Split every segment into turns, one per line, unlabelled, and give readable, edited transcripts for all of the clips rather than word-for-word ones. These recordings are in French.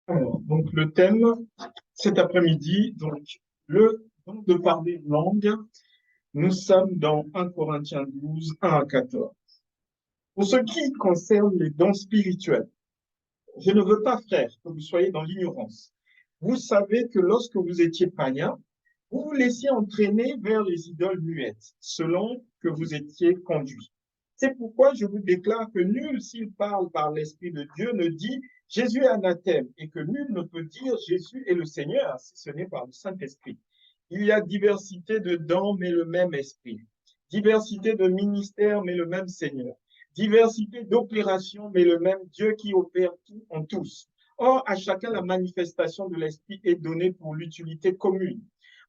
Alors, donc le thème cet après-midi, donc le don de parler une langue, nous sommes dans 1 Corinthiens 12, 1 à 14. Pour ce qui concerne les dons spirituels, je ne veux pas, frère, que vous soyez dans l'ignorance. Vous savez que lorsque vous étiez païen, vous vous laissiez entraîner vers les idoles muettes, selon que vous étiez conduits. C'est pourquoi je vous déclare que nul, s'il parle par l'Esprit de Dieu, ne dit Jésus est anathème, et que nul ne peut dire Jésus est le Seigneur, si ce n'est par le Saint-Esprit. Il y a diversité de dons, mais le même Esprit. Diversité de ministères, mais le même Seigneur. Diversité d'opérations, mais le même Dieu qui opère tout en tous. Or, à chacun, la manifestation de l'Esprit est donnée pour l'utilité commune.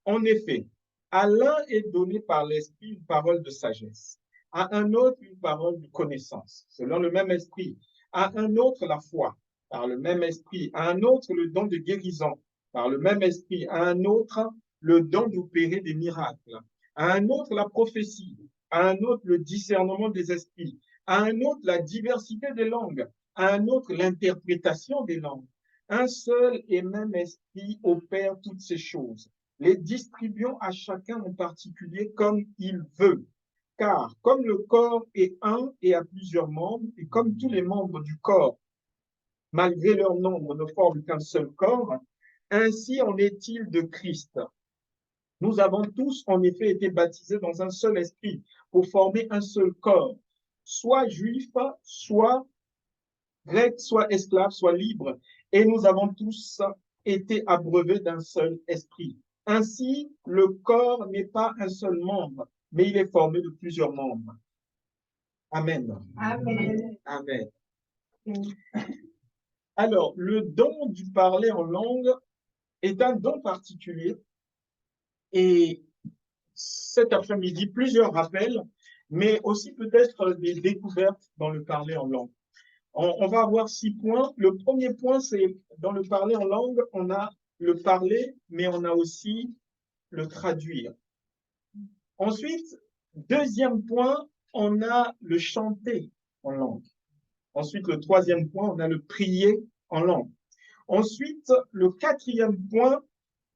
En effet, à l'un est donné par l'Esprit une parole de sagesse, à un autre une parole de connaissance, selon le même Esprit, à un autre la foi, par le même Esprit, à un autre le don de guérison, par le même Esprit, à un autre le don d'opérer des miracles, à un autre la prophétie, à un autre le discernement des esprits, à un autre la diversité des langues, à un autre l'interprétation des langues. Un seul et même esprit opère toutes ces choses, les distribuant à chacun en particulier comme il veut. Car comme le corps est un et a plusieurs membres, et comme tous les membres du corps, malgré leur nombre, ne forment qu'un seul corps, ainsi en est-il de Christ. Nous avons tous en effet été baptisés dans un seul esprit pour former un seul corps, soit juif, soit grec, soit esclave, soit libre, et nous avons tous été abreuvés d'un seul esprit. Ainsi, le corps n'est pas un seul membre, mais il est formé de plusieurs membres. Amen.
Amen.
Amen. Alors, le don du parler en langue est un don particulier et cet après-midi, plusieurs rappels, mais aussi peut-être des découvertes dans le parler en langue. On va avoir 6 points. Le premier point, c'est dans le parler en langue, on a le parler, mais on a aussi le traduire. Ensuite, deuxième point, on a le chanter en langue. Ensuite, le troisième point, on a le prier en langue. Ensuite, le quatrième point,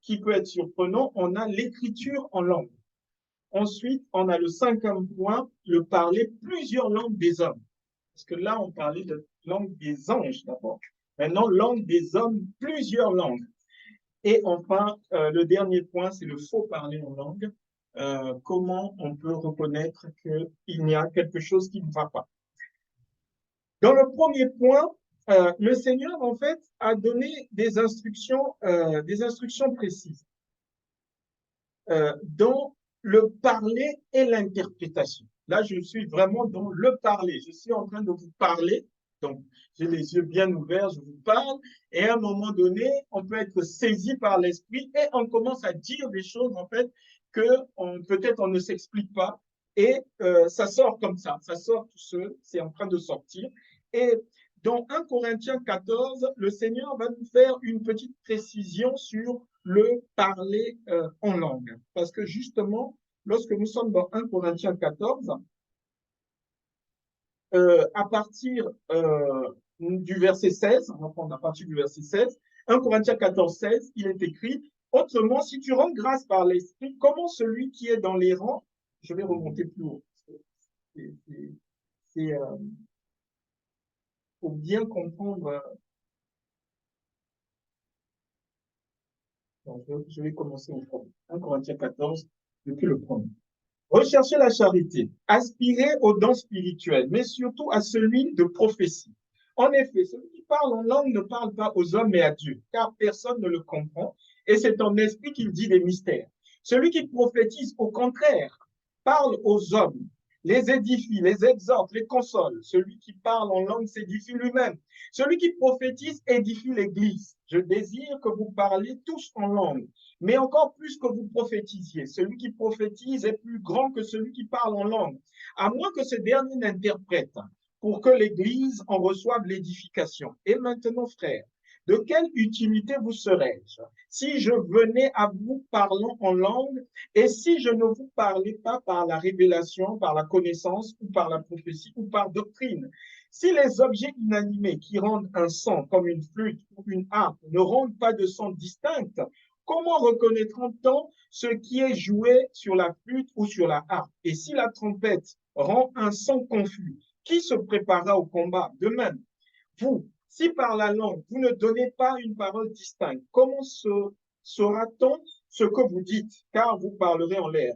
qui peut être surprenant, on a l'écriture en langue. Ensuite, on a le cinquième point, le parler plusieurs langues des hommes. Parce que là, on parlait de langue des anges d'abord. Maintenant, langue des hommes, plusieurs langues. Et enfin, le dernier point, c'est le faux parler en langue. Comment on peut reconnaître qu'il y a quelque chose qui ne va pas. Dans le premier point, le Seigneur, en fait, a donné des instructions précises dans le parler et l'interprétation. Là, je suis vraiment dans le parler. Je suis en train de vous parler. Donc, j'ai les yeux bien ouverts, je vous parle. Et à un moment donné, on peut être saisi par l'esprit et on commence à dire des choses, en fait, que peut-être on ne s'explique pas. Et ça sort comme ça sort tout seul, c'est en train de sortir. Et dans 1 Corinthiens 14, le Seigneur va nous faire une petite précision sur le parler en langue. Parce que justement, lorsque nous sommes dans 1 Corinthiens 14, à partir du verset 16, on va prendre à partir du verset 16, 1 Corinthiens 14, 16, il est écrit, autrement, si tu rends grâce par l'Esprit, comment celui qui est dans les rangs, je vais remonter plus haut, c'est pour bien comprendre, je vais commencer au premier. 1 Corinthiens 14, depuis le premier. Recherchez la charité, aspirez aux dons spirituels, mais surtout à celui de prophétie. En effet, celui qui parle en langue ne parle pas aux hommes mais à Dieu, car personne ne le comprend, et c'est en esprit qu'il dit des mystères. Celui qui prophétise, au contraire, parle aux hommes, les édifie, les exhorte, les console. Celui qui parle en langue s'édifie lui-même. Celui qui prophétise édifie l'Église. Je désire que vous parliez tous en langue, mais encore plus que vous prophétisiez. Celui qui prophétise est plus grand que celui qui parle en langue, à moins que ce dernier n'interprète, pour que l'Église en reçoive l'édification. Et maintenant, frères, De quelle utilité vous serais-je si je venais à vous parlant en langue et si je ne vous parlais pas par la révélation, par la connaissance ou par la prophétie ou par doctrine? Si les objets inanimés qui rendent un son comme une flûte ou une harpe ne rendent pas de son distinct, comment reconnaîtra-t-on ce qui est joué sur la flûte ou sur la harpe? Et si la trompette rend un son confus, qui se préparera au combat? De même, vous, si par la langue, vous ne donnez pas une parole distincte, comment saura-t-on ce que vous dites? Car vous parlerez en l'air.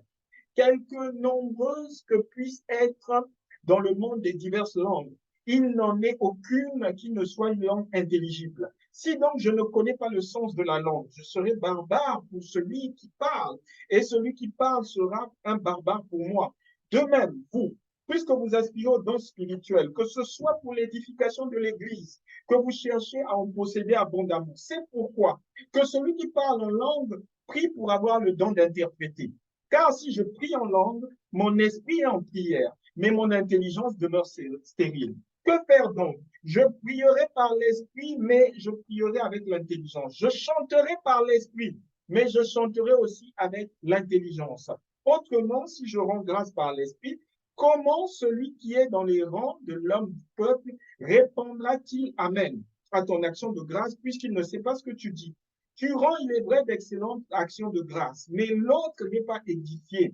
Quelque nombreuses que puissent être dans le monde des diverses langues, il n'en est aucune qui ne soit une langue intelligible. Si donc je ne connais pas le sens de la langue, je serai barbare pour celui qui parle, et celui qui parle sera un barbare pour moi. De même, vous, puisque vous aspirez aux dons spirituels, que ce soit pour l'édification de l'Église, que vous cherchez à en posséder abondamment, c'est pourquoi que celui qui parle en langue prie pour avoir le don d'interpréter. Car si je prie en langue, mon esprit est en prière, mais mon intelligence demeure stérile. Que faire donc? Je prierai par l'esprit, mais je prierai avec l'intelligence. Je chanterai par l'esprit, mais je chanterai aussi avec l'intelligence. Autrement, si je rends grâce par l'esprit, comment celui qui est dans les rangs de l'homme du peuple répondra-t-il Amen à ton action de grâce, puisqu'il ne sait pas ce que tu dis? Tu rends, il est vrai, d'excellentes actions de grâce, mais l'autre n'est pas édifié.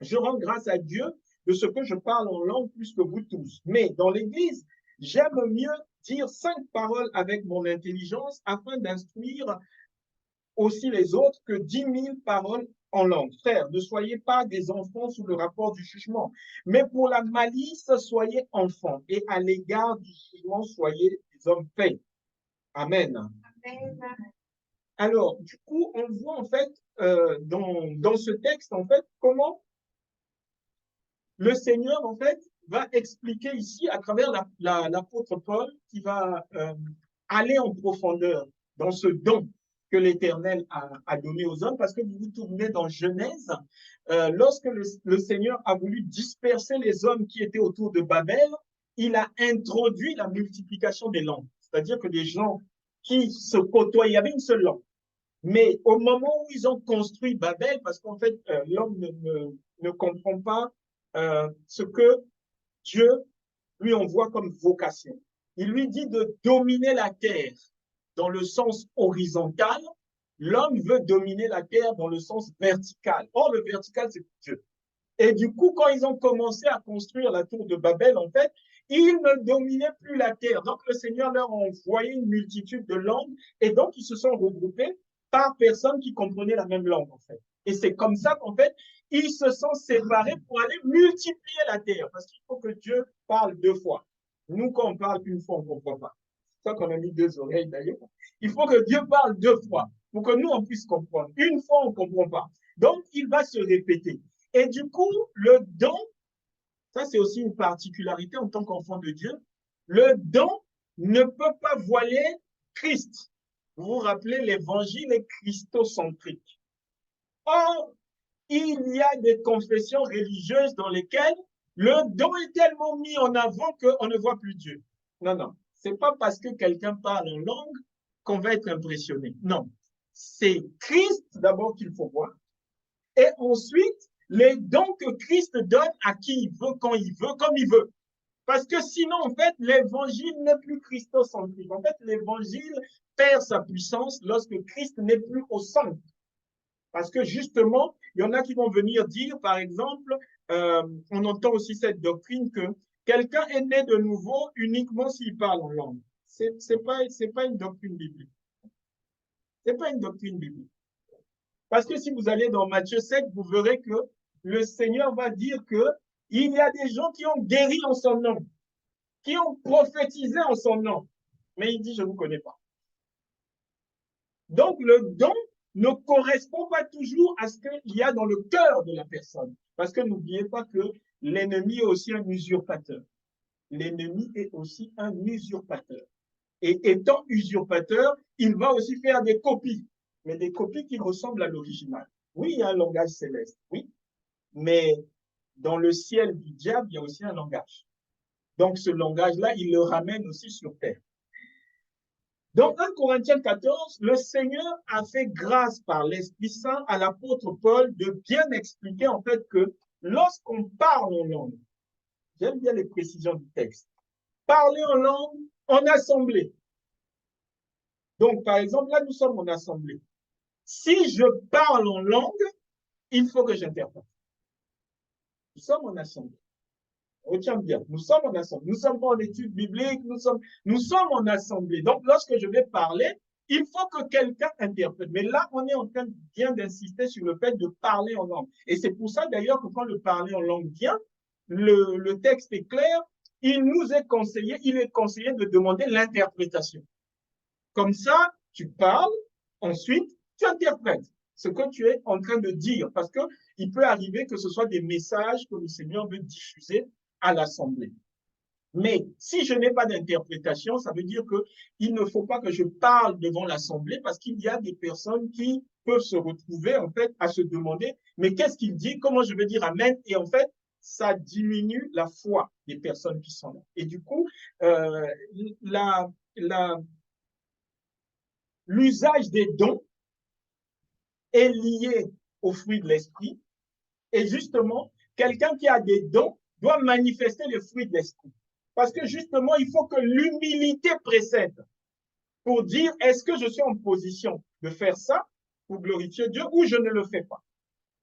Je rends grâce à Dieu de ce que je parle en langue plus que vous tous. Mais dans l'Église, j'aime mieux dire 5 paroles avec mon intelligence afin d'instruire aussi les autres que 10 000 paroles en langue. Frères, ne soyez pas des enfants sous le rapport du jugement, mais pour la malice, soyez enfants, et à l'égard du jugement, soyez des hommes faits. Amen. Amen. Alors, du coup, on voit en fait dans ce texte, en fait, comment le Seigneur, en fait, va expliquer ici à travers l'apôtre Paul qui va aller en profondeur dans ce don que l'Éternel a donné aux hommes, parce que vous vous tournez dans Genèse, lorsque le Seigneur a voulu disperser les hommes qui étaient autour de Babel, il a introduit la multiplication des langues, c'est-à-dire que les gens qui se côtoient, il y avait une seule langue. Mais au moment où ils ont construit Babel, parce qu'en fait, l'homme ne comprend pas ce que Dieu lui envoie comme vocation. Il lui dit de dominer la terre dans le sens horizontal. L'homme veut dominer la terre dans le sens vertical. Or, le vertical, c'est Dieu. Et du coup, quand ils ont commencé à construire la tour de Babel, en fait, ils ne dominaient plus la terre. Donc, le Seigneur leur a envoyé une multitude de langues et donc, ils se sont regroupés par personnes qui comprenaient la même langue, en fait. Et c'est comme ça qu'en fait, ils se sont séparés pour aller multiplier la terre. Parce qu'il faut que Dieu parle 2 fois. Nous, quand on parle une fois, on ne comprend pas. C'est ça qu'on a mis 2 oreilles, d'ailleurs. Il faut que Dieu parle 2 fois pour que nous, on puisse comprendre. Une fois, on ne comprend pas. Donc, il va se répéter. Et du coup, le don, ça c'est aussi une particularité en tant qu'enfant de Dieu, le don ne peut pas voiler Christ. Vous vous rappelez, l'évangile est christocentrique. Or, il y a des confessions religieuses dans lesquelles le don est tellement mis en avant qu'on ne voit plus Dieu. Non, non. C'est pas parce que quelqu'un parle en langue qu'on va être impressionné. Non. C'est Christ d'abord qu'il faut voir. Et ensuite, les dons que Christ donne à qui il veut, quand il veut, comme il veut. Parce que sinon, en fait, l'évangile n'est plus christocentrique. En fait, l'évangile perd sa puissance lorsque Christ n'est plus au centre. Parce que justement, il y en a qui vont venir dire, par exemple, on entend aussi cette doctrine que quelqu'un est né de nouveau uniquement s'il parle en langue. C'est pas une doctrine biblique. C'est pas une doctrine biblique. Parce que si vous allez dans Matthieu 7, vous verrez que le Seigneur va dire que il y a des gens qui ont guéri en son nom, qui ont prophétisé en son nom. Mais il dit, je ne vous connais pas. Donc, le don ne correspond pas toujours à ce qu'il y a dans le cœur de la personne. Parce que n'oubliez pas que l'ennemi est aussi un usurpateur. L'ennemi est aussi un usurpateur. Et étant usurpateur, il va aussi faire des copies, mais des copies qui ressemblent à l'original. Oui, il y a un langage céleste, oui, mais dans le ciel du diable, il y a aussi un langage. Donc, ce langage-là, il le ramène aussi sur terre. Dans 1 Corinthiens 14, le Seigneur a fait grâce par l'Esprit Saint à l'apôtre Paul de bien expliquer en fait que lorsqu'on parle en langue, j'aime bien les précisions du texte, parler en langue en assemblée. Donc, par exemple, là, nous sommes en assemblée. Si je parle en langue, il faut que j'interprète. Nous sommes en assemblée. Retiens bien, nous sommes en assemblée. Nous ne sommes pas en études bibliques, nous sommes en assemblée. Donc, lorsque je vais parler, il faut que quelqu'un interprète. Mais là, on est en train bien d'insister sur le fait de parler en langue. Et c'est pour ça, d'ailleurs, que quand le parler en langue vient, le texte est clair, il est conseillé de demander l'interprétation. Comme ça, tu parles, ensuite, tu interprètes ce que tu es en train de dire. Parce qu'il peut arriver que ce soit des messages que le Seigneur veut diffuser à l'Assemblée. Mais si je n'ai pas d'interprétation, ça veut dire qu'il ne faut pas que je parle devant l'Assemblée parce qu'il y a des personnes qui peuvent se retrouver en fait à se demander mais qu'est-ce qu'il dit, comment je vais dire amen, et en fait ça diminue la foi des personnes qui sont là. Et du coup, l'usage des dons est lié au fruit de l'esprit. Et justement, quelqu'un qui a des dons doit manifester les fruits de l'esprit. Parce que justement, il faut que l'humilité précède pour dire est-ce que je suis en position de faire ça pour glorifier Dieu ou je ne le fais pas.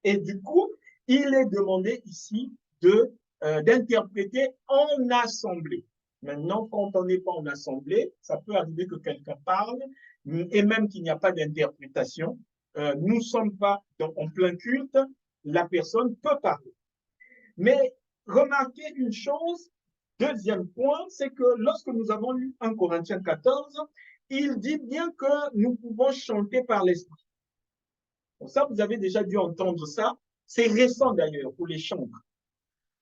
Et du coup, il est demandé ici d'interpréter en assemblée. Maintenant, quand on n'est pas en assemblée, ça peut arriver que quelqu'un parle et même qu'il n'y a pas d'interprétation. Nous ne sommes pas en plein culte, la personne peut parler. Mais remarquez une chose, deuxième point, c'est que lorsque nous avons lu 1 Corinthiens 14, il dit bien que nous pouvons chanter par l'esprit. Donc ça, vous avez déjà dû entendre ça. C'est récent d'ailleurs pour les chantres.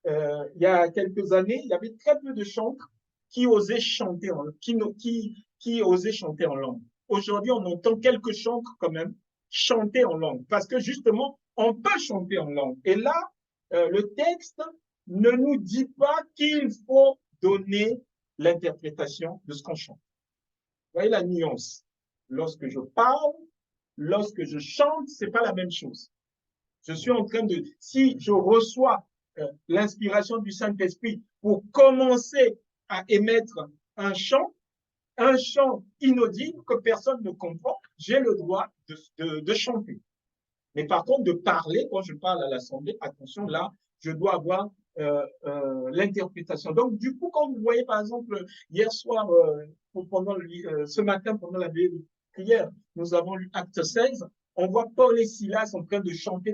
Il y a quelques années, il y avait très peu de chantres qui osaient chanter qui osaient chanter en langue. Aujourd'hui, on entend quelques chantres quand même chanter en langue parce que justement, on peut chanter en langue. Et là, le texte ne nous dit pas qu'il faut donner l'interprétation de ce qu'on chante. Vous voyez la nuance. Lorsque je parle, lorsque je chante, c'est pas la même chose. Je suis en train de, si je reçois l'inspiration du Saint-Esprit pour commencer à émettre un chant inaudible que personne ne comprend, j'ai le droit de chanter. Mais par contre, de parler, quand je parle à l'Assemblée, attention, là, je dois avoir l'interprétation. Donc, du coup, quand vous voyez, par exemple, hier soir, ce matin, pendant la prière, nous avons lu Acte 16, on voit Paul et Silas en train de chanter,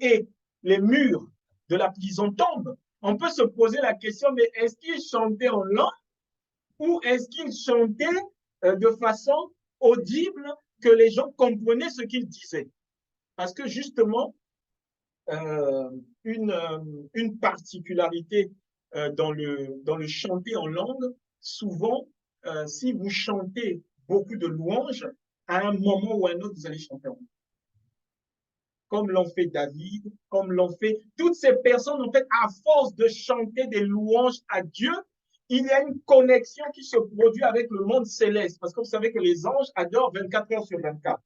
et les murs de la prison tombent. On peut se poser la question, mais est-ce qu'ils chantaient en langue ou est-ce qu'ils chantaient de façon audible que les gens comprenaient ce qu'ils disaient? Parce que justement, une particularité dans le chanter en langue, souvent, si vous chantez beaucoup de louanges, à un moment ou à un autre, vous allez chanter en langue. Comme l'ont fait David, comme l'ont fait toutes ces personnes, en fait, à force de chanter des louanges à Dieu, il y a une connexion qui se produit avec le monde céleste. Parce que vous savez que les anges adorent 24 heures sur 24.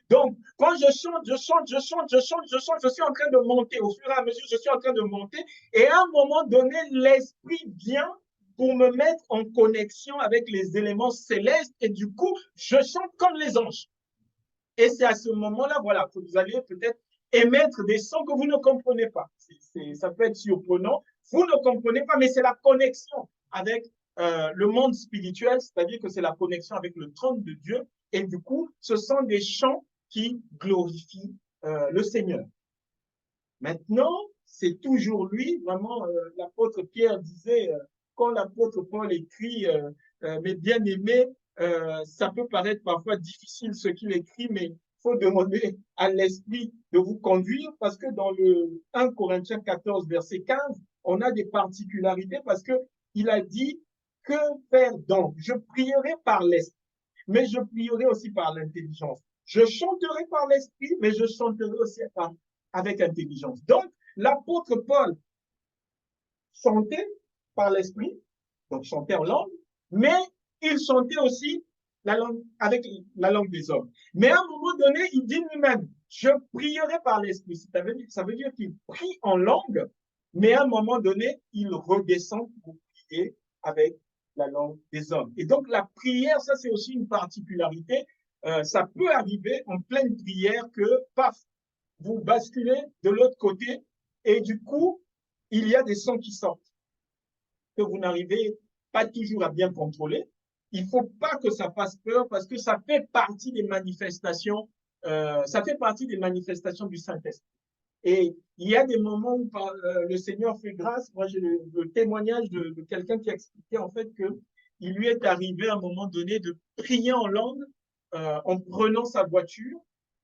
Donc, quand je chante, je suis en train de monter. Au fur et à mesure, je suis en train de monter. Et à un moment donné, l'esprit vient pour me mettre en connexion avec les éléments célestes. Et du coup, je chante comme les anges. Et c'est à ce moment-là, voilà, que vous allez peut-être émettre des sons que vous ne comprenez pas. Ça peut être surprenant. Vous ne comprenez pas, mais c'est la connexion avec le monde spirituel, c'est-à-dire que c'est la connexion avec le trône de Dieu. Et du coup, ce sont des chants qui glorifient le Seigneur. Maintenant, c'est toujours lui, vraiment, l'apôtre Pierre disait, quand l'apôtre Paul écrit, mes bien-aimés, ça peut paraître parfois difficile ce qu'il écrit, mais il faut demander à l'Esprit de vous conduire parce que dans le 1 Corinthiens 14, verset 15, on a des particularités parce qu'il a dit que faire donc? Je prierai par l'Esprit, mais je prierai aussi par l'intelligence. Je chanterai par l'Esprit, mais je chanterai aussi avec intelligence. Donc, l'apôtre Paul chantait par l'Esprit, donc chantait en langue, mais il chantait aussi avec la langue des hommes. Mais à un moment donné, il dit lui-même, je prierai par l'Esprit. Ça veut dire qu'il prie en langue, mais à un moment donné, il redescend pour prier avec la langue des hommes. Et donc la prière, ça c'est aussi une particularité. Ça peut arriver en pleine prière que, paf, vous basculez de l'autre côté et du coup, il y a des sons qui sortent que vous n'arrivez pas toujours à bien contrôler. Il ne faut pas que ça fasse peur parce que ça fait partie des manifestations, du Saint-Esprit. Et il y a des moments où le Seigneur fait grâce. Moi, j'ai le témoignage de quelqu'un qui a expliqué en fait que il lui est arrivé à un moment donné de prier en langue en prenant sa voiture.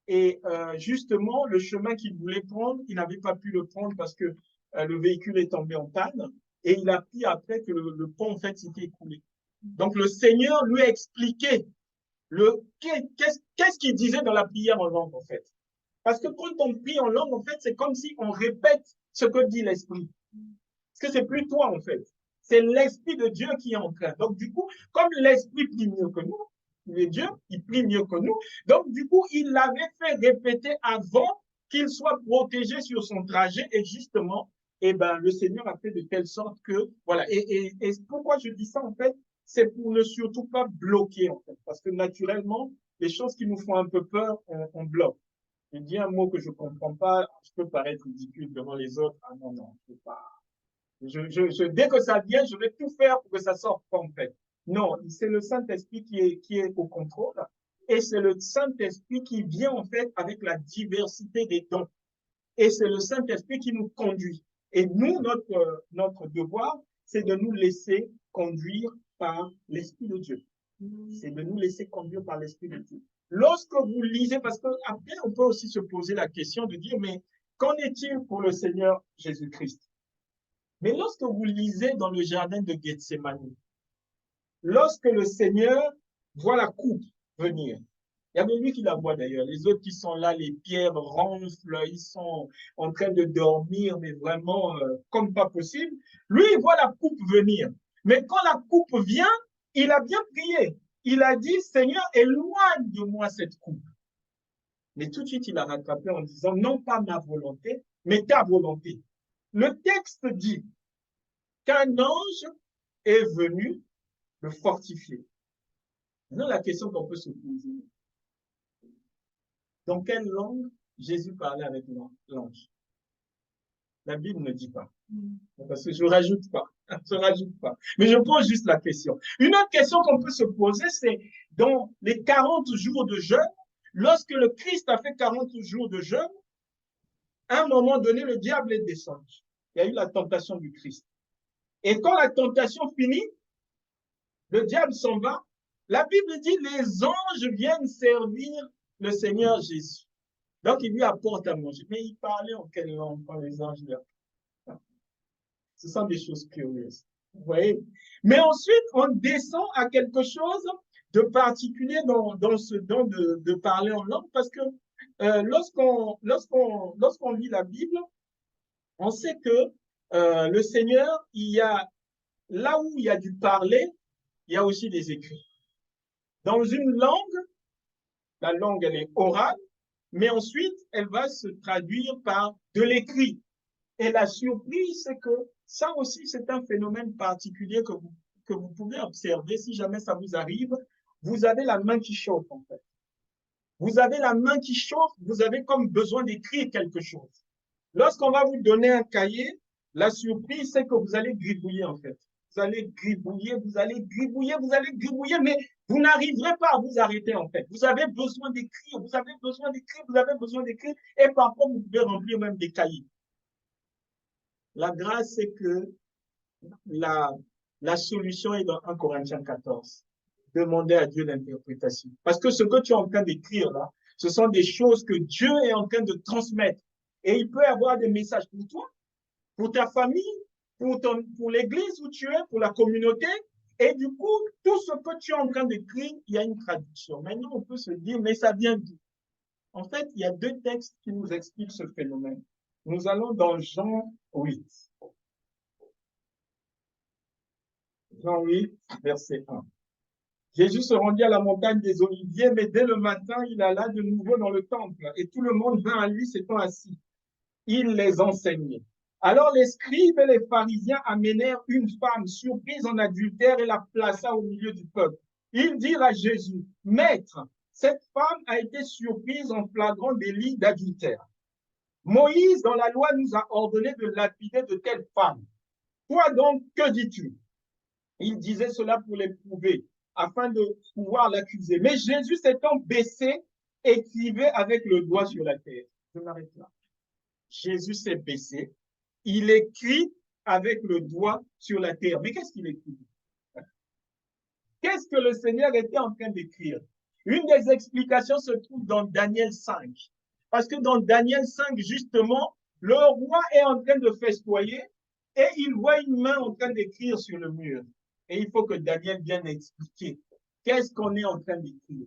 Et justement, le chemin qu'il voulait prendre, il n'avait pas pu le prendre parce que le véhicule est tombé en panne. Et il a appris après que le pont, en fait, s'était écoulé. Donc, le Seigneur lui a expliqué qu'est-ce qu'il disait dans la prière en langue, en fait. Parce que quand on prie en langue, en fait, c'est comme si on répète ce que dit l'Esprit. Parce que c'est plus toi, en fait. C'est l'Esprit de Dieu qui est en train. Donc, du coup, comme l'Esprit prie mieux que nous, le Dieu, il prie mieux que nous. Donc, du coup, il l'avait fait répéter avant qu'il soit protégé sur son trajet. Et justement, eh ben, le Seigneur a fait de telle sorte que, voilà. Et pourquoi je dis ça, en fait, c'est pour ne surtout pas bloquer, en fait. Parce que naturellement, les choses qui nous font un peu peur, on bloque. Je dis un mot que je ne comprends pas, je peux paraître ridicule devant les autres. Ah non, non, je ne peux pas. Dès que ça vient, je vais tout faire pour que ça sorte pas, en fait. Non, c'est le Saint-Esprit qui est au contrôle. Et c'est le Saint-Esprit qui vient, en fait, avec la diversité des dons. Et c'est le Saint-Esprit qui nous conduit. Et nous, notre devoir, c'est de nous laisser conduire par l'Esprit de Dieu. C'est de nous laisser conduire par l'Esprit de Dieu. Lorsque vous lisez, parce qu'après, on peut aussi se poser la question de dire, mais qu'en est-il pour le Seigneur Jésus-Christ? Mais lorsque vous lisez dans le jardin de Gethsemane, lorsque le Seigneur voit la coupe venir, il y avait lui qui la voit d'ailleurs, les autres qui sont là, les pierres ronflent, ils sont en train de dormir, mais vraiment comme pas possible. Lui, il voit la coupe venir. Mais quand la coupe vient, il a bien prié. Il a dit, Seigneur, éloigne de moi cette coupe. Mais tout de suite, il a rattrapé en disant, non pas ma volonté, mais ta volonté. Le texte dit qu'un ange est venu le fortifier. Maintenant, la question qu'on peut se poser, dans quelle langue Jésus parlait avec l'ange? La Bible ne dit pas. Parce que je ne rajoute pas. Je rajoute pas. Mais je pose juste la question. Une autre question qu'on peut se poser, c'est dans les 40 jours de jeûne, lorsque le Christ a fait 40 jours de jeûne, à un moment donné, le diable est descendu. Il y a eu la tentation du Christ. Et quand la tentation finit, le diable s'en va. La Bible dit les anges viennent servir le Seigneur Jésus. Donc, il lui apporte à manger. Mais il parlait en quelle langue quand les anges lui apportent? Ce sont des choses curieuses. Vous voyez? Mais ensuite, on descend à quelque chose de particulier dans ce don de parler en langue parce que lorsqu'on lit la Bible, on sait que le Seigneur, là où il y a du parler, il y a aussi des écrits. Dans une langue, la langue, elle est orale, mais ensuite, elle va se traduire par de l'écrit. Et la surprise, c'est que ça aussi, c'est un phénomène particulier que vous pouvez observer si jamais ça vous arrive. Vous avez la main qui chauffe, en fait. Vous avez la main qui chauffe, vous avez comme besoin d'écrire quelque chose. Lorsqu'on va vous donner un cahier, la surprise, c'est que vous allez gribouiller, en fait. Vous allez gribouiller, vous allez gribouiller, vous allez gribouiller, mais vous n'arriverez pas à vous arrêter, en fait. Vous avez besoin d'écrire, vous avez besoin d'écrire, vous avez besoin d'écrire, et parfois, vous pouvez remplir même des cahiers. La grâce, c'est que la solution est dans 1 Corinthiens 14. Demandez à Dieu l'interprétation. Parce que ce que tu es en train d'écrire là, ce sont des choses que Dieu est en train de transmettre. Et il peut y avoir des messages pour toi, pour ta famille, pour l'église où tu es, pour la communauté. Et du coup, tout ce que tu es en train d'écrire, il y a une traduction. Maintenant, on peut se dire, mais ça vient d'où? En fait, il y a deux textes qui nous expliquent ce phénomène. Nous allons dans Jean 8. Jean 8, verset 1. Jésus se rendit à la montagne des Oliviers, mais dès le matin, il alla de nouveau dans le temple, et tout le monde vint à lui s'étant assis. Il les enseignait. Alors les scribes et les pharisiens amenèrent une femme surprise en adultère et la plaça au milieu du peuple. Ils dirent à Jésus, Maître, cette femme a été surprise en flagrant délit d'adultère. Moïse, dans la loi, nous a ordonné de lapider de telles femmes. Toi donc, que dis-tu? Il disait cela pour l'éprouver, afin de pouvoir l'accuser. Mais Jésus s'étant baissé, écrivait avec le doigt sur la terre. Je m'arrête là. Jésus s'est baissé, il écrit avec le doigt sur la terre. Mais qu'est-ce qu'il écrit? Qu'est-ce que le Seigneur était en train d'écrire? Une des explications se trouve dans Daniel 5. Parce que dans Daniel 5, justement, le roi est en train de festoyer et il voit une main en train d'écrire sur le mur. Et il faut que Daniel vienne expliquer qu'est-ce qu'on est en train d'écrire.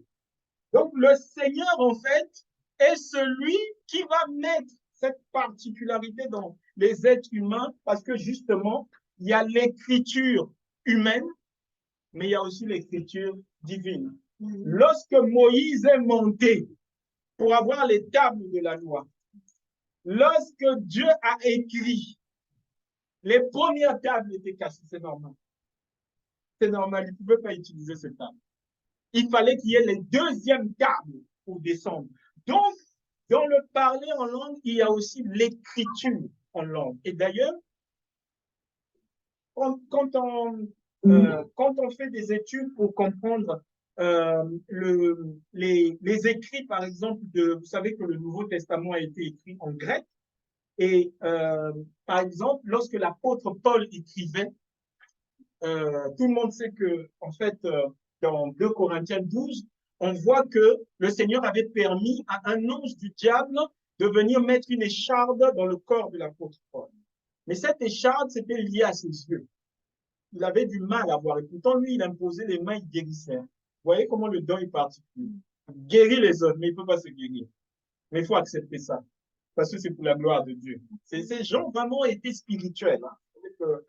Donc, le Seigneur, en fait, est celui qui va mettre cette particularité dans les êtres humains parce que, justement, il y a l'écriture humaine, mais il y a aussi l'écriture divine. Lorsque Moïse est monté pour avoir les tables de la loi, lorsque Dieu a écrit, les premières tables étaient cassées, c'est normal. C'est normal, il ne pouvait pas utiliser cette table. Il fallait qu'il y ait les deuxièmes tables pour descendre. Donc, dans le parler en langue, il y a aussi l'écriture en langue. Et d'ailleurs, quand on fait des études pour comprendre les écrits, par exemple, vous savez que le Nouveau Testament a été écrit en grec. Et par exemple, lorsque l'apôtre Paul écrivait, tout le monde sait que, en fait, dans 2 Corinthiens 12, on voit que le Seigneur avait permis à un ange du diable de venir mettre une écharde dans le corps de l'apôtre Paul. Mais cette écharde, c'était lié à ses yeux. Il avait du mal à voir. Et pourtant, lui, il imposait les mains, il guérissait. Vous voyez comment le don est particulier. Il guérit les autres, mais il ne peut pas se guérir. Mais il faut accepter ça. Parce que c'est pour la gloire de Dieu. Ces gens vraiment étaient spirituels. Hein.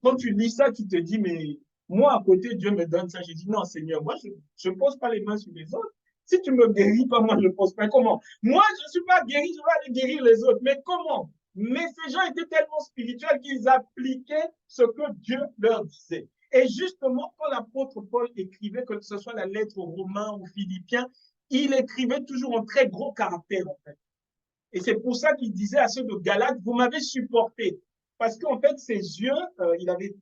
Quand tu lis ça, tu te dis, mais moi, à côté, Dieu me donne ça. Je dis, non, Seigneur, moi, je ne pose pas les mains sur les autres. Si tu ne me guéris pas, moi, je ne pose pas. Comment? Moi, je ne suis pas guéri, je vais aller guérir les autres. Mais comment? Mais ces gens étaient tellement spirituels qu'ils appliquaient ce que Dieu leur disait. Et justement, quand l'apôtre Paul écrivait, que ce soit la lettre aux Romains ou aux Philippiens, il écrivait toujours en très gros caractères, en fait. Et c'est pour ça qu'il disait à ceux de Galate, vous m'avez supporté. Parce qu'en fait, ses yeux, il avait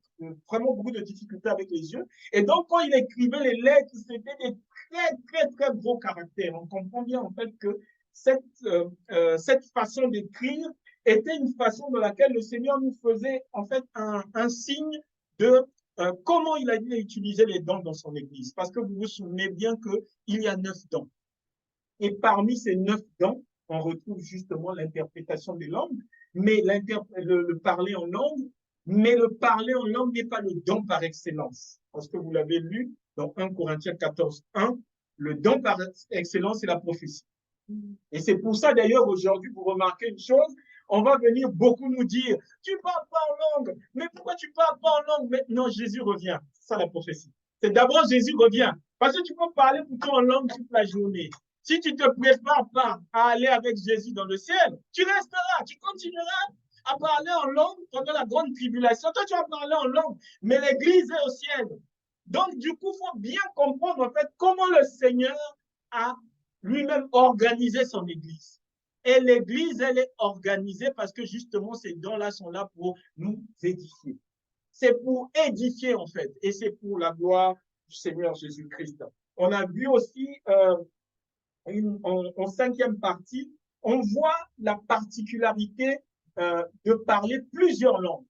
vraiment beaucoup de difficultés avec les yeux. Et donc, quand il écrivait les lettres, c'était des très, très, très gros caractères. On comprend bien, en fait, que cette façon d'écrire était une façon dans laquelle le Seigneur nous faisait, en fait, un signe de comment il allait utiliser les dons dans son Église. Parce que vous vous souvenez bien qu'il y a 9 dons. Et parmi ces 9 dons, on retrouve justement l'interprétation des langues, mais le parler en langue, mais le parler en langue n'est pas le don par excellence. Parce que vous l'avez lu dans 1 Corinthiens 14, 1, le don par excellence, c'est la prophétie. Et c'est pour ça d'ailleurs aujourd'hui, vous remarquez une chose, on va venir beaucoup nous dire, tu parles pas en langue, mais pourquoi tu parles pas en langue? Maintenant, Jésus revient. C'est ça la prophétie. C'est d'abord Jésus revient. Parce que tu peux parler plutôt en langue toute la journée. Si tu ne te prépares pas à aller avec Jésus dans le ciel, tu resteras, tu continueras à parler en langue pendant la grande tribulation. Toi, tu vas parler en langue, mais l'Église est au ciel. Donc, du coup, il faut bien comprendre en fait comment le Seigneur a lui-même organisé son Église. Et l'Église, elle est organisée parce que justement, ces dons-là sont là pour nous édifier. C'est pour édifier en fait, et c'est pour la gloire du Seigneur Jésus-Christ. On a vu aussi en 5e partie, on voit la particularité de parler plusieurs langues.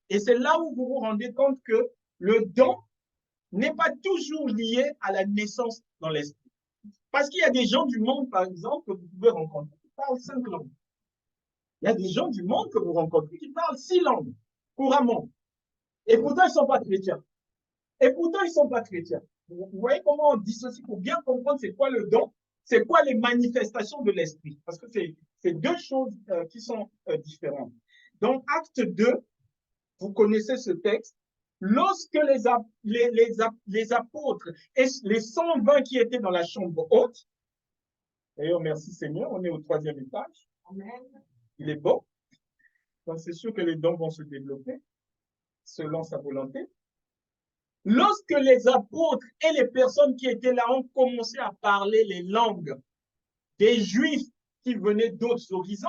Et c'est là où vous vous rendez compte que le don n'est pas toujours lié à la naissance dans l'esprit. Parce qu'il y a des gens du monde, par exemple, que vous pouvez rencontrer qui parlent 5 langues. Il y a des gens du monde que vous rencontrez qui parlent 6 langues couramment. Et pourtant, ils ne sont pas chrétiens. Et pourtant, ils ne sont pas chrétiens. Vous voyez comment on dissocie pour bien comprendre c'est quoi le don, c'est quoi les manifestations de l'esprit. Parce que c'est deux choses qui sont différentes. Dans Acte 2, vous connaissez ce texte, Lorsque les apôtres et les 120 qui étaient dans la chambre haute, d'ailleurs, merci Seigneur, on est au 3e étage. Amen. Il est bon. Donc, c'est sûr que les dons vont se développer selon sa volonté. Lorsque les apôtres et les personnes qui étaient là ont commencé à parler les langues des Juifs qui venaient d'autres horizons,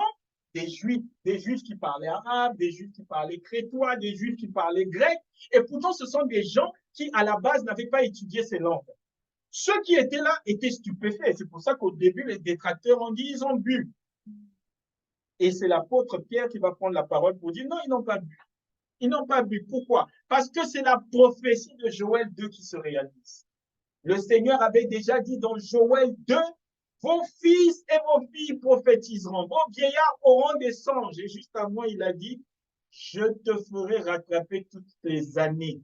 des Juifs qui parlaient arabe, des Juifs qui parlaient crétois, des Juifs qui parlaient grec, et pourtant ce sont des gens qui, à la base, n'avaient pas étudié ces langues. Ceux qui étaient là étaient stupéfaits. C'est pour ça qu'au début, les détracteurs ont dit, ils ont bu. Et c'est l'apôtre Pierre qui va prendre la parole pour dire, non, ils n'ont pas bu. Ils n'ont pas bu. Pourquoi? Parce que c'est la prophétie de Joël 2 qui se réalise. Le Seigneur avait déjà dit dans Joël 2, vos fils et vos filles prophétiseront, vos vieillards auront des songes. Et juste avant, il a dit, je te ferai rattraper toutes les années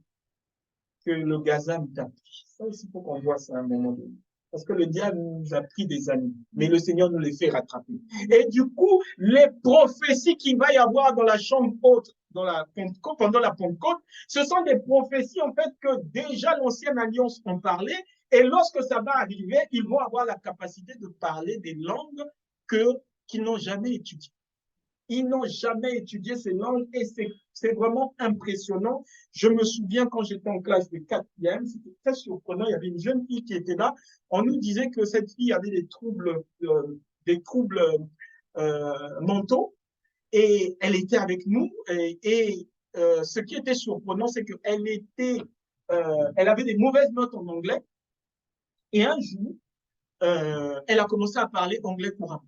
que le gazan t'a pris. Ça aussi, il faut qu'on voit ça à un moment donné. Parce que le diable nous a pris des années, mais le Seigneur nous les fait rattraper. Et du coup, les prophéties qu'il va y avoir dans la chambre haute, pendant la Pentecôte, ce sont des prophéties en fait que déjà l'ancienne alliance en parlait. Et lorsque ça va arriver, ils vont avoir la capacité de parler des langues qu'ils n'ont jamais étudiées. Ils n'ont jamais étudié ces langues et c'est vraiment impressionnant. Je me souviens quand j'étais en classe de 4e, c'était très surprenant. Il y avait une jeune fille qui était là. On nous disait que cette fille avait des troubles mentaux et elle était avec nous. Ce qui était surprenant, c'est elle avait des mauvaises notes en anglais. Et un jour, elle a commencé à parler anglais couramment.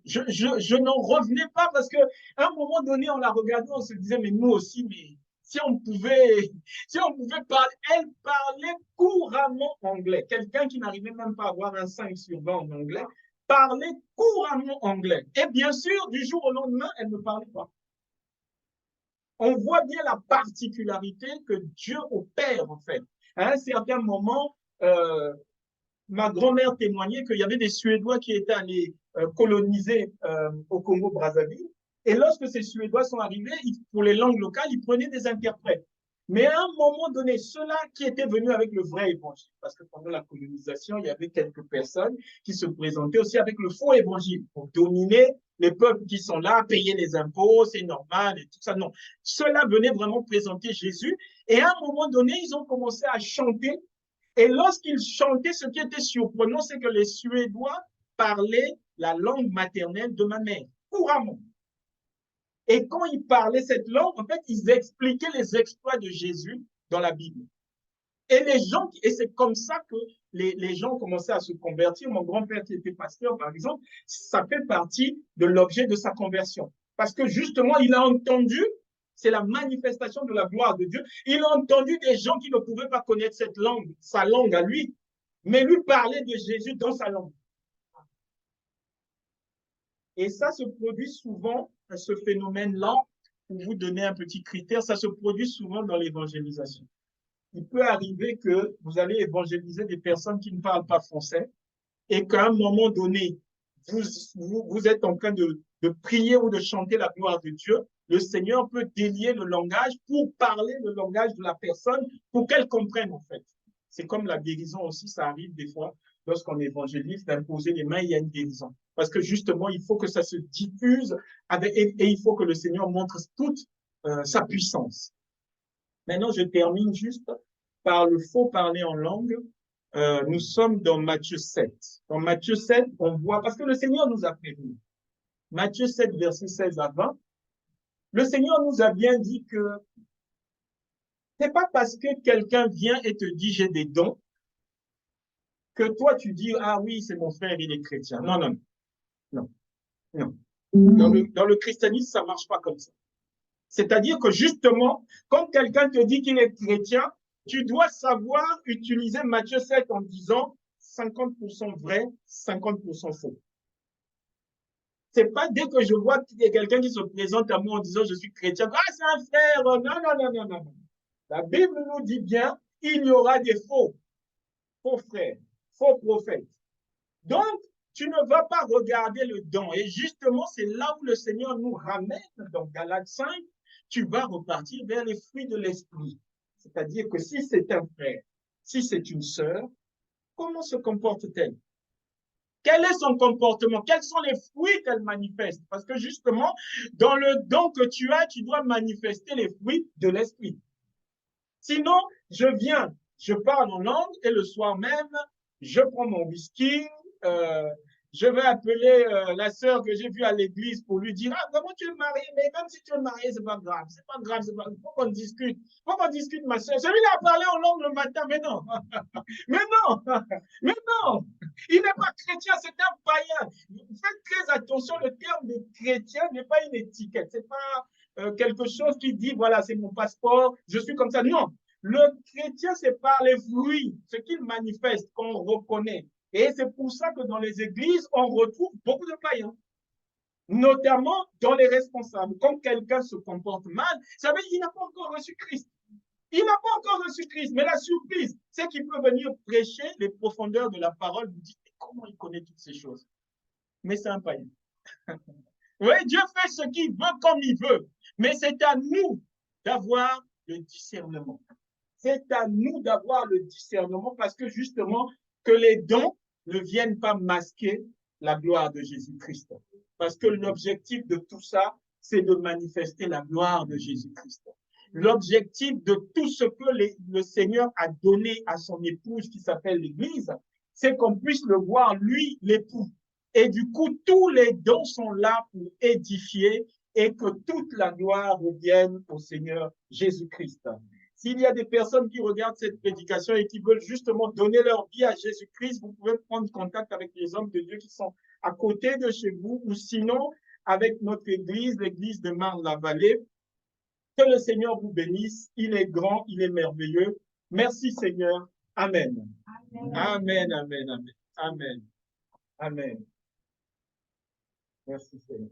Je n'en revenais pas parce qu'à un moment donné, on la regardait, on se disait, mais nous aussi, mais si on pouvait parler, elle parlait couramment anglais. Quelqu'un qui n'arrivait même pas à avoir un 5 sur 20 en anglais, parlait couramment anglais. Et bien sûr, du jour au lendemain, elle ne parlait pas. On voit bien la particularité que Dieu opère, en fait. À un certain moment, ma grand-mère témoignait qu'il y avait des Suédois qui étaient allés coloniser au Congo-Brazzaville. Et lorsque ces Suédois sont arrivés, pour les langues locales, ils prenaient des interprètes. Mais à un moment donné, ceux-là qui étaient venus avec le vrai évangile, parce que pendant la colonisation, il y avait quelques personnes qui se présentaient aussi avec le faux évangile pour dominer les peuples qui sont là, payer les impôts, c'est normal et tout ça. Non, ceux-là venaient vraiment présenter Jésus. Et à un moment donné, ils ont commencé à chanter. Et lorsqu'ils chantaient, ce qui était surprenant, c'est que les Suédois parlaient la langue maternelle de ma mère, couramment. Et quand ils parlaient cette langue, en fait, ils expliquaient les exploits de Jésus dans la Bible. Et c'est comme ça que les gens commençaient à se convertir. Mon grand-père qui était pasteur, par exemple, ça fait partie de l'objet de sa conversion. Parce que justement, il a entendu, c'est la manifestation de la gloire de Dieu, il a entendu des gens qui ne pouvaient pas connaître cette langue, sa langue à lui, mais lui parler de Jésus dans sa langue. Et ça se produit souvent, ce phénomène-là, pour vous donner un petit critère, ça se produit souvent dans l'évangélisation. Il peut arriver que vous allez évangéliser des personnes qui ne parlent pas français et qu'à un moment donné, vous êtes en train de prier ou de chanter la gloire de Dieu. Le Seigneur peut délier le langage pour parler le langage de la personne pour qu'elle comprenne en fait. C'est comme la guérison aussi, ça arrive des fois lorsqu'on évangélise, d'imposer les mains, il y a une guérison. Parce que justement, il faut que ça se diffuse et il faut que le Seigneur montre toute sa puissance. Maintenant, je termine juste par le faux parler en langue. Nous sommes dans Matthieu 7. Dans Matthieu 7, on voit, parce que le Seigneur nous a prévenus. Matthieu 7, verset 16 à 20, le Seigneur nous a bien dit que c'est pas parce que quelqu'un vient et te dit j'ai des dons que toi tu dis ah oui, c'est mon frère, il est chrétien. Non, non, non, non. Dans le christianisme, ça marche pas comme ça. C'est-à-dire que justement, quand quelqu'un te dit qu'il est chrétien, tu dois savoir utiliser Matthieu 7 en disant 50% vrai, 50% faux. C'est pas dès que je vois qu'il y a quelqu'un qui se présente à moi en disant je suis chrétien, ah c'est un frère, non, non, non, non, non. La Bible nous dit bien, il y aura des faux frères, faux prophètes. Donc, tu ne vas pas regarder le don. Et justement, c'est là où le Seigneur nous ramène dans Galates 5. tu vas repartir vers les fruits de l'esprit. C'est-à-dire que si c'est un frère, si c'est une sœur, comment se comporte-t-elle? Quel est son comportement? Quels sont les fruits qu'elle manifeste? Parce que justement, dans le don que tu as, tu dois manifester les fruits de l'esprit. Sinon, je viens, je parle en langue et le soir même, je prends mon whisky, je vais appeler la sœur que j'ai vue à l'église pour lui dire, ah, comment tu es mariée? Mais même si tu es mariée, c'est pas grave, c'est pas grave, c'est pas grave. Faut qu'on discute. Faut qu'on discute, ma sœur. Celui-là a parlé en langue le matin, mais non. Mais non. Mais non. Il n'est pas chrétien, c'est un païen. Faites très attention, le terme de chrétien n'est pas une étiquette. C'est pas quelque chose qui dit, voilà, c'est mon passeport, je suis comme ça. Non. Le chrétien, c'est par les fruits, ce qu'il manifeste, qu'on reconnaît. Et c'est pour ça que dans les églises, on retrouve beaucoup de païens, notamment dans les responsables. Quand quelqu'un se comporte mal, ça veut dire qu'il n'a pas encore reçu Christ. Il n'a pas encore reçu Christ, mais la surprise, c'est qu'il peut venir prêcher les profondeurs de la parole. Vous dites, comment il connaît toutes ces choses? Mais c'est un païen. Oui, Dieu fait ce qu'il veut comme il veut, mais c'est à nous d'avoir le discernement. C'est à nous d'avoir le discernement parce que justement, que les dons ne viennent pas masquer la gloire de Jésus-Christ. Parce que l'objectif de tout ça, c'est de manifester la gloire de Jésus-Christ. L'objectif de tout ce que le Seigneur a donné à son épouse qui s'appelle l'Église, c'est qu'on puisse le voir, lui, l'époux. Et du coup, tous les dons sont là pour édifier et que toute la gloire revienne au Seigneur Jésus-Christ. S'il y a des personnes qui regardent cette prédication et qui veulent justement donner leur vie à Jésus-Christ, vous pouvez prendre contact avec les hommes de Dieu qui sont à côté de chez vous ou sinon avec notre église, l'église de Marne-la-Vallée. Que le Seigneur vous bénisse. Il est grand, il est merveilleux. Merci Seigneur. Amen. Amen, amen, amen. Amen. Amen. Merci Seigneur.